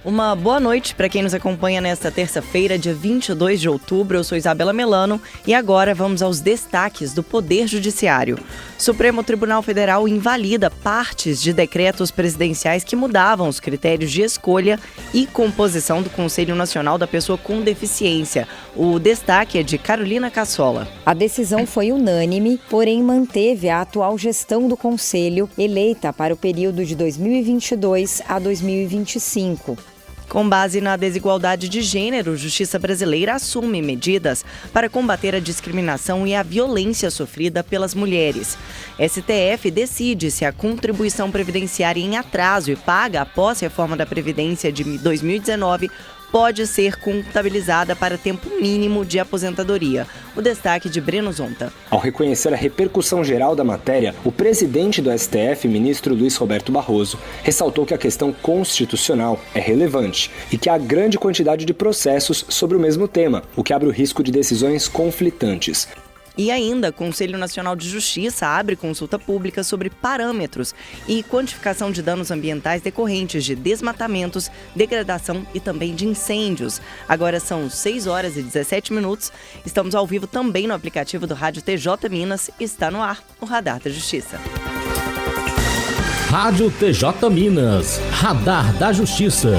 Uma boa noite para quem nos acompanha nesta terça-feira, dia 22 de outubro. Eu sou Isabela Melano e agora vamos aos destaques do Poder Judiciário. Supremo Tribunal Federal invalida partes de decretos presidenciais que mudavam os critérios de escolha e composição do Conselho Nacional da Pessoa com Deficiência. O destaque é de Carolina Cassola. A decisão foi unânime, porém manteve a atual gestão do Conselho, eleita para o período de 2022 a 2025. Com base na desigualdade de gênero, Justiça Brasileira assume medidas para combater a discriminação e a violência sofrida pelas mulheres. STF decide se a contribuição previdenciária em atraso e paga após a reforma da Previdência de 2019 pode ser contabilizada para tempo mínimo de aposentadoria. O destaque de Breno Zonta. Ao reconhecer a repercussão geral da matéria, o presidente do STF, ministro Luiz Roberto Barroso, ressaltou que a questão constitucional é relevante e que há grande quantidade de processos sobre o mesmo tema, o que abre o risco de decisões conflitantes. E ainda, o Conselho Nacional de Justiça abre consulta pública sobre parâmetros e quantificação de danos ambientais decorrentes de desmatamentos, degradação e também de incêndios. Agora são 6 horas e 17 minutos. Estamos ao vivo também no aplicativo do Rádio TJ Minas. Está no ar o Radar da Justiça. Rádio TJ Minas, Radar da Justiça.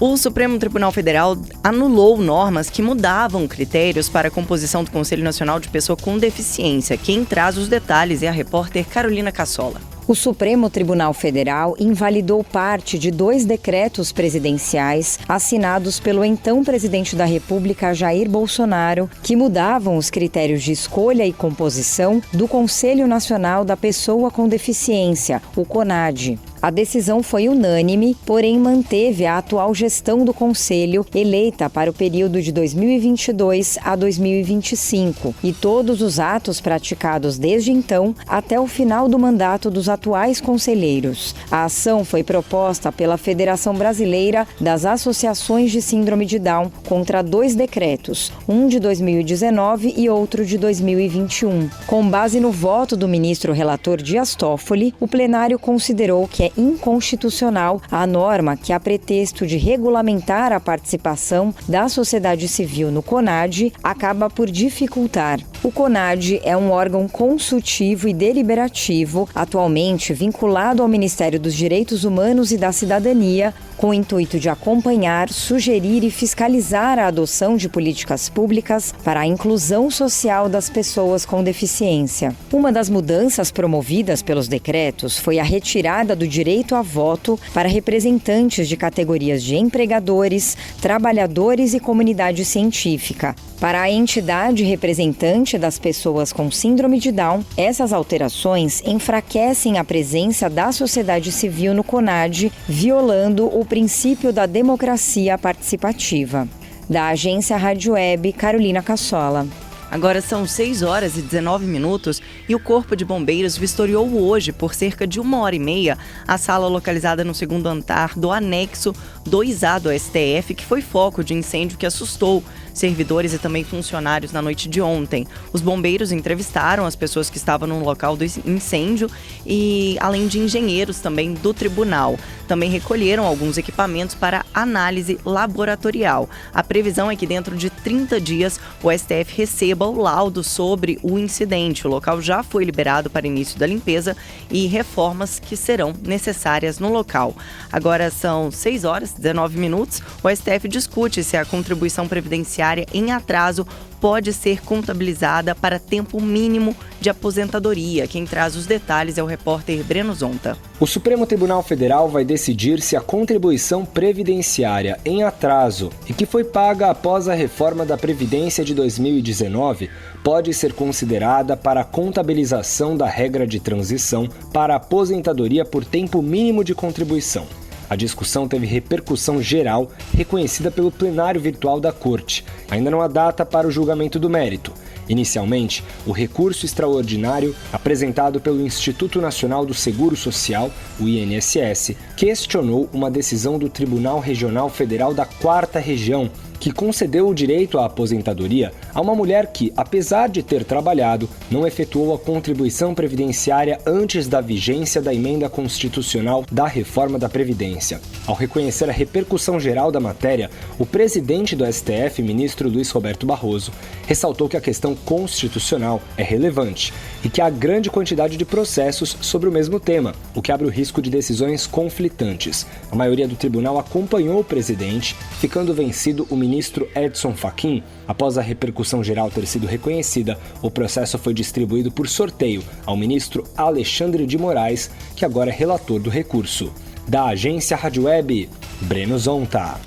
O Supremo Tribunal Federal anulou normas que mudavam critérios para a composição do Conselho Nacional de Pessoa com Deficiência. Quem traz os detalhes é a repórter Carolina Cassola. O Supremo Tribunal Federal invalidou parte de 2 decretos presidenciais assinados pelo então presidente da República, Jair Bolsonaro, que mudavam os critérios de escolha e composição do Conselho Nacional da Pessoa com Deficiência, o CONADE. A decisão foi unânime, porém manteve a atual gestão do Conselho, eleita para o período de 2022 a 2025, e todos os atos praticados desde então até o final do mandato dos atuais conselheiros. A ação foi proposta pela Federação Brasileira das Associações de Síndrome de Down contra 2 decretos, um de 2019 e outro de 2021. Com base no voto do ministro relator Dias Toffoli, o plenário considerou que é inconstitucional a norma que, a pretexto de regulamentar a participação da sociedade civil no CONADE, acaba por dificultar. O CONADE é um órgão consultivo e deliberativo, atualmente vinculado ao Ministério dos Direitos Humanos e da Cidadania, com o intuito de acompanhar, sugerir e fiscalizar a adoção de políticas públicas para a inclusão social das pessoas com deficiência. Uma das mudanças promovidas pelos decretos foi a retirada do direito a voto para representantes de categorias de empregadores, trabalhadores e comunidade científica. Para a entidade representante das pessoas com síndrome de Down, essas alterações enfraquecem a presença da sociedade civil no CONADE, violando o princípio da democracia participativa. Da agência Rádio Web, Carolina Cassola. Agora são 6 horas e 19 minutos e o Corpo de Bombeiros vistoriou hoje, por cerca de 1h30, a sala localizada no 2º andar do anexo 2A do STF, que foi foco de incêndio que assustou servidores e também funcionários na noite de ontem. Os bombeiros entrevistaram as pessoas que estavam no local do incêndio e, além de engenheiros também do tribunal, também recolheram alguns equipamentos para análise laboratorial. A previsão é que dentro de 30 dias o STF receba o laudo sobre o incidente. O local já foi liberado para início da limpeza e reformas que serão necessárias no local. Agora são 6 horas e 19 minutos. O STF discute se a contribuição previdenciária em atraso pode ser contabilizada para tempo mínimo de aposentadoria. Quem traz os detalhes é o repórter Breno Zonta. O Supremo Tribunal Federal vai decidir se a contribuição previdenciária em atraso e que foi paga após a reforma da Previdência de 2019 pode ser considerada para a contabilização da regra de transição para a aposentadoria por tempo mínimo de contribuição. A discussão teve repercussão geral, reconhecida pelo plenário virtual da Corte. Ainda não há data para o julgamento do mérito. Inicialmente, o recurso extraordinário, apresentado pelo Instituto Nacional do Seguro Social, o INSS, questionou uma decisão do Tribunal Regional Federal da 4ª Região, que concedeu o direito à aposentadoria a uma mulher que, apesar de ter trabalhado, não efetuou a contribuição previdenciária antes da vigência da emenda constitucional da reforma da Previdência. Ao reconhecer a repercussão geral da matéria, o presidente do STF, ministro Luiz Roberto Barroso, ressaltou que a questão constitucional é relevante e que há grande quantidade de processos sobre o mesmo tema, o que abre o risco de decisões conflitantes. A maioria do tribunal acompanhou o presidente, ficando vencido o ministro Edson Fachin. Após a repercussão geral ter sido reconhecida, o processo foi distribuído por sorteio ao ministro Alexandre de Moraes, que agora é relator do recurso. Da agência Rádio Web, Breno Zonta.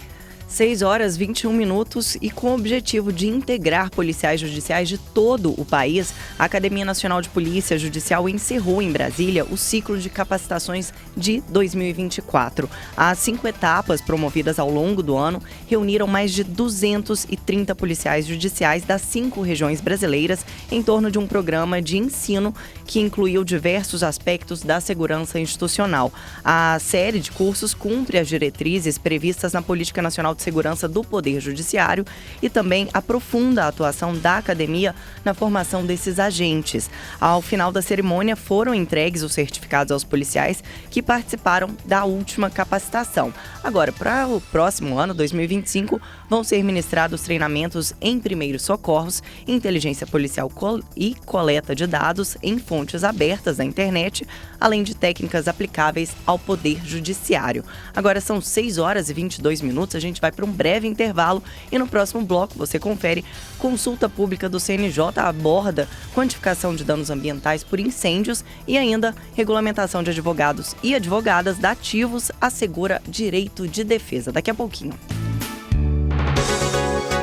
6h21 e com o objetivo de integrar policiais judiciais de todo o país, a Academia Nacional de Polícia Judicial encerrou em Brasília o ciclo de capacitações de 2024. As 5 etapas promovidas ao longo do ano reuniram mais de 230 policiais judiciais das 5 regiões brasileiras em torno de um programa de ensino que incluiu diversos aspectos da segurança institucional. A série de cursos cumpre as diretrizes previstas na Política Nacional de Segurança do Poder Judiciário e também aprofunda a atuação da academia na formação desses agentes. Ao final da cerimônia, foram entregues os certificados aos policiais que participaram da última capacitação. Agora, para o próximo ano, 2025, vão ser ministrados treinamentos em primeiros socorros, inteligência policial e coleta de dados em fontes abertas da internet, além de técnicas aplicáveis ao Poder Judiciário. Agora são 6h22, a gente vai para um breve intervalo e no próximo bloco você confere: consulta pública do CNJ aborda quantificação de danos ambientais por incêndios e ainda regulamentação de advogados e advogadas dativos assegura direito de defesa. Daqui a pouquinho.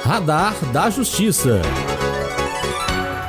Radar da Justiça.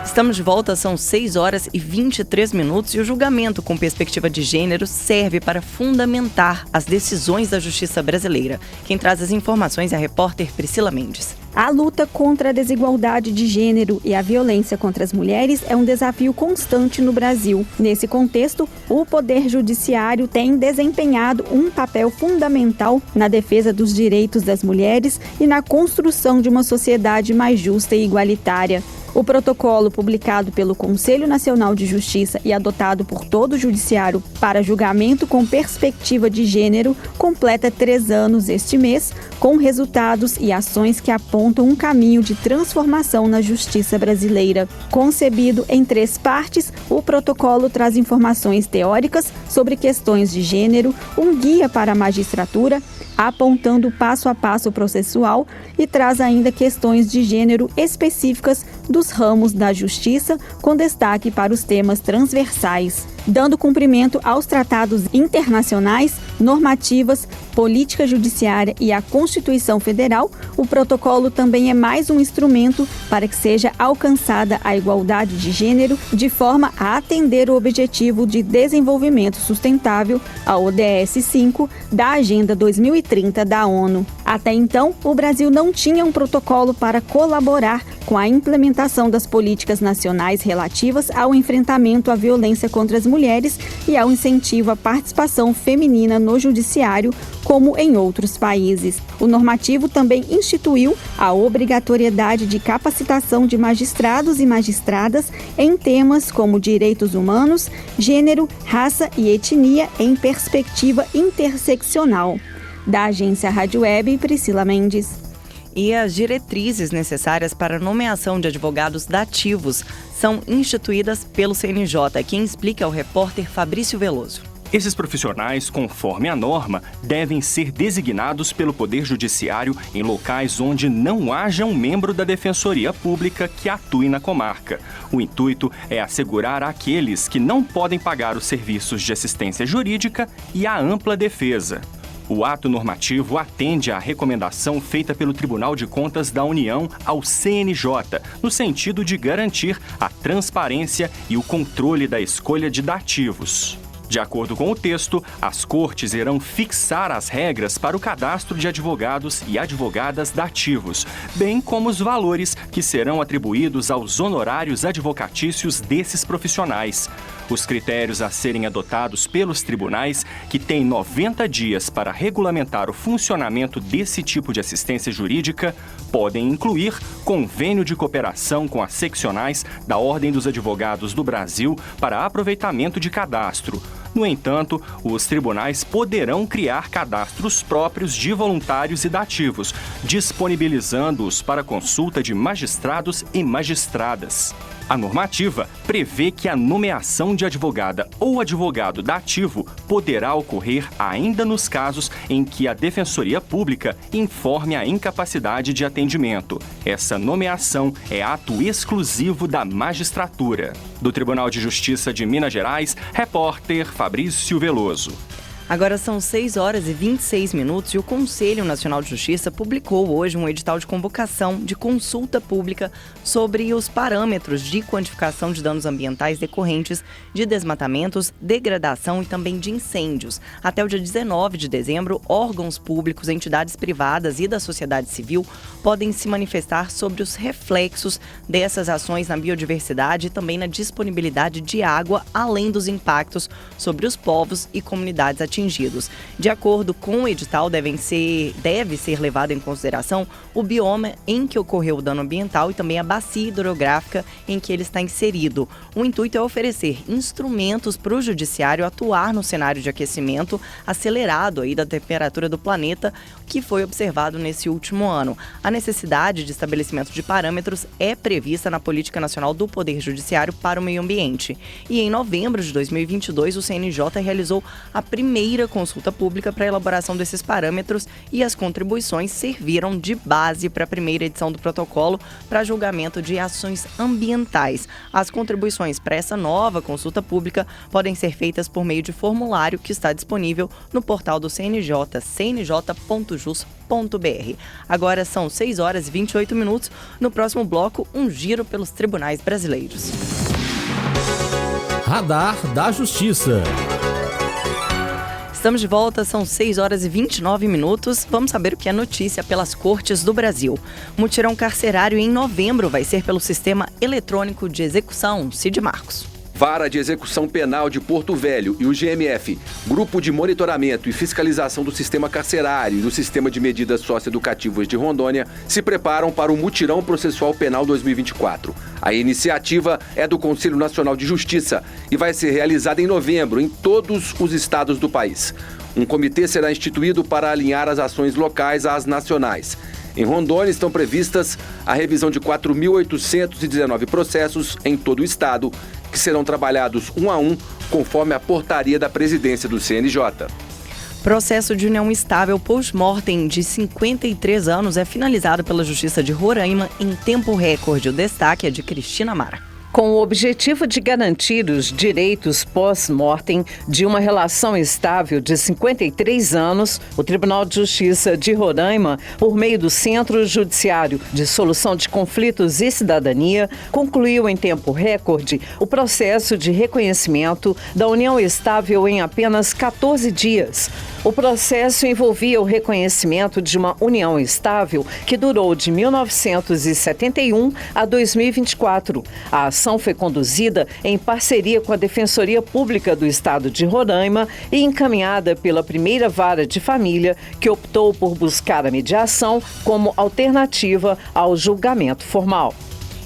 Estamos de volta, são 6h23 e o julgamento com perspectiva de gênero serve para fundamentar as decisões da justiça brasileira. Quem traz as informações é a repórter Priscila Mendes. A luta contra a desigualdade de gênero e a violência contra as mulheres é um desafio constante no Brasil. Nesse contexto, o Poder Judiciário tem desempenhado um papel fundamental na defesa dos direitos das mulheres e na construção de uma sociedade mais justa e igualitária. O protocolo publicado pelo Conselho Nacional de Justiça e adotado por todo o Judiciário para julgamento com perspectiva de gênero completa 3 anos este mês, com resultados e ações que apontam um caminho de transformação na justiça brasileira. Concebido em 3 partes, o protocolo traz informações teóricas sobre questões de gênero, um guia para a magistratura, apontando o passo a passo processual e traz ainda questões de gênero específicas dos ramos da justiça, com destaque para os temas transversais, dando cumprimento aos tratados internacionais, normativas, política judiciária e à Constituição Federal. O protocolo também é mais um instrumento para que seja alcançada a igualdade de gênero de forma a atender o Objetivo de Desenvolvimento Sustentável, a ODS 5, da Agenda 2030 da ONU. Até então, o Brasil não tinha um protocolo para colaborar com a implementação das políticas nacionais relativas ao enfrentamento à violência contra as mulheres e ao incentivo à participação feminina no judiciário, como em outros países. O normativo também instituiu a obrigatoriedade de capacitação de magistrados e magistradas em temas como direitos humanos, gênero, raça e etnia em perspectiva interseccional. Da agência Rádio Web, Priscila Mendes. E as diretrizes necessárias para a nomeação de advogados dativos são instituídas pelo CNJ. Quem explica é o repórter Fabrício Veloso. Esses profissionais, conforme a norma, devem ser designados pelo Poder Judiciário em locais onde não haja um membro da Defensoria Pública que atue na comarca. O intuito é assegurar àqueles que não podem pagar os serviços de assistência jurídica e a ampla defesa. O ato normativo atende à recomendação feita pelo Tribunal de Contas da União ao CNJ, no sentido de garantir a transparência e o controle da escolha de dativos. De acordo com o texto, as cortes irão fixar as regras para o cadastro de advogados e advogadas dativos, bem como os valores que serão atribuídos aos honorários advocatícios desses profissionais. Os critérios a serem adotados pelos tribunais, que têm 90 dias para regulamentar o funcionamento desse tipo de assistência jurídica, podem incluir convênio de cooperação com as seccionais da Ordem dos Advogados do Brasil para aproveitamento de cadastro. No entanto, os tribunais poderão criar cadastros próprios de voluntários e dativos, disponibilizando-os para consulta de magistrados e magistradas. A normativa prevê que a nomeação de advogada ou advogado dativo poderá ocorrer ainda nos casos em que a Defensoria Pública informe a incapacidade de atendimento. Essa nomeação é ato exclusivo da magistratura. Do Tribunal de Justiça de Minas Gerais, repórter Fabrício Veloso. Agora são 6 horas e 26 minutos e o Conselho Nacional de Justiça publicou hoje um edital de convocação de consulta pública sobre os parâmetros de quantificação de danos ambientais decorrentes de desmatamentos, degradação e também de incêndios. Até o dia 19 de dezembro, órgãos públicos, entidades privadas e da sociedade civil podem se manifestar sobre os reflexos dessas ações na biodiversidade e também na disponibilidade de água, além dos impactos sobre os povos e comunidades atingidos. De acordo com o edital, deve ser levado em consideração o bioma em que ocorreu o dano ambiental e também a bacia hidrográfica em que ele está inserido. O intuito é oferecer instrumentos para o judiciário atuar no cenário de aquecimento acelerado da temperatura do planeta que foi observado nesse último ano. A necessidade de estabelecimento de parâmetros é prevista na Política Nacional do Poder Judiciário para o Meio Ambiente. E em novembro de 2022, o CNJ realizou a primeira consulta pública para a elaboração desses parâmetros e as contribuições serviram de base para a primeira edição do protocolo para julgamento de ações ambientais. As contribuições para essa nova consulta pública podem ser feitas por meio de formulário que está disponível no portal do CNJ, cnj.jus.br. Agora são 6 horas e 28 minutos. No próximo bloco, um giro pelos tribunais brasileiros. Radar da Justiça. Estamos de volta, são 6 horas e 29 minutos. Vamos saber o que é notícia pelas cortes do Brasil. Mutirão carcerário em novembro vai ser pelo Sistema Eletrônico de Execução, Cid Marcos. Vara de Execução Penal de Porto Velho e o GMF, Grupo de Monitoramento e Fiscalização do Sistema Carcerário e do Sistema de Medidas Socioeducativas de Rondônia, se preparam para o Mutirão Processual Penal 2024. A iniciativa é do Conselho Nacional de Justiça e vai ser realizada em novembro em todos os estados do país. Um comitê será instituído para alinhar as ações locais às nacionais. Em Rondônia estão previstas a revisão de 4.819 processos em todo o estado, que serão trabalhados um a um, conforme a portaria da presidência do CNJ. Processo de união estável post-mortem de 53 anos é finalizado pela Justiça de Roraima em tempo recorde. O destaque é de Cristina Mara. Com o objetivo de garantir os direitos pós-mortem de uma relação estável de 53 anos, o Tribunal de Justiça de Roraima, por meio do Centro Judiciário de Solução de Conflitos e Cidadania, concluiu em tempo recorde o processo de reconhecimento da união estável em apenas 14 dias. O processo envolvia o reconhecimento de uma união estável que durou de 1971 a 2024. A ação foi conduzida em parceria com a Defensoria Pública do Estado de Roraima e encaminhada pela primeira vara de família, que optou por buscar a mediação como alternativa ao julgamento formal.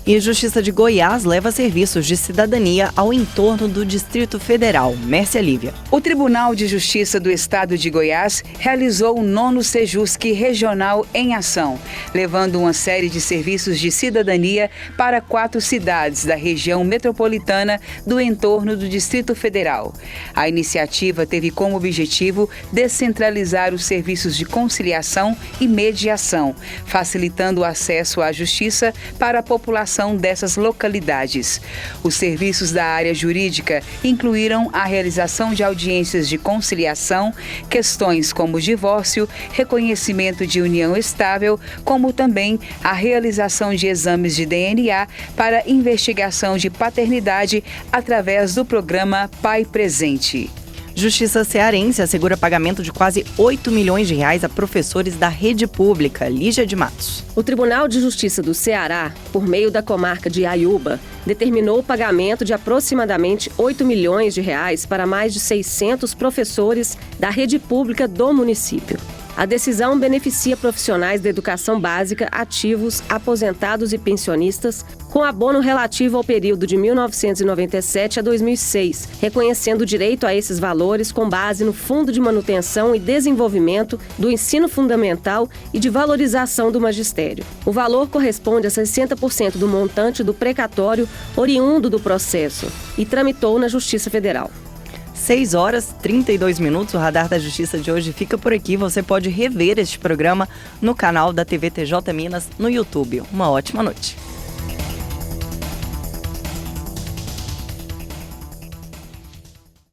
E a Justiça de Goiás leva serviços de cidadania ao entorno do Distrito Federal. Mércia Lívia. O Tribunal de Justiça do Estado de Goiás realizou o 9º Sejusc Regional em Ação, levando uma série de serviços de cidadania para 4 cidades da região metropolitana do entorno do Distrito Federal. A iniciativa teve como objetivo descentralizar os serviços de conciliação e mediação, facilitando o acesso à justiça para a população dessas localidades. Os serviços da área jurídica incluíram a realização de audiências de conciliação, questões como divórcio, reconhecimento de união estável, como também a realização de exames de DNA para investigação de paternidade através do programa Pai Presente. Justiça cearense assegura pagamento de quase 8 milhões de reais a professores da rede pública. Lígia de Matos. O Tribunal de Justiça do Ceará, por meio da comarca de Aiúba, determinou o pagamento de aproximadamente 8 milhões de reais para mais de 600 professores da rede pública do município. A decisão beneficia profissionais da educação básica, ativos, aposentados e pensionistas, com abono relativo ao período de 1997 a 2006, reconhecendo o direito a esses valores com base no Fundo de Manutenção e Desenvolvimento do Ensino Fundamental e de Valorização do Magistério. O valor corresponde a 60% do montante do precatório oriundo do processo e tramitou na Justiça Federal. 6h32. O Radar da Justiça de hoje fica por aqui. Você pode rever este programa no canal da TV TJ Minas no YouTube. Uma ótima noite.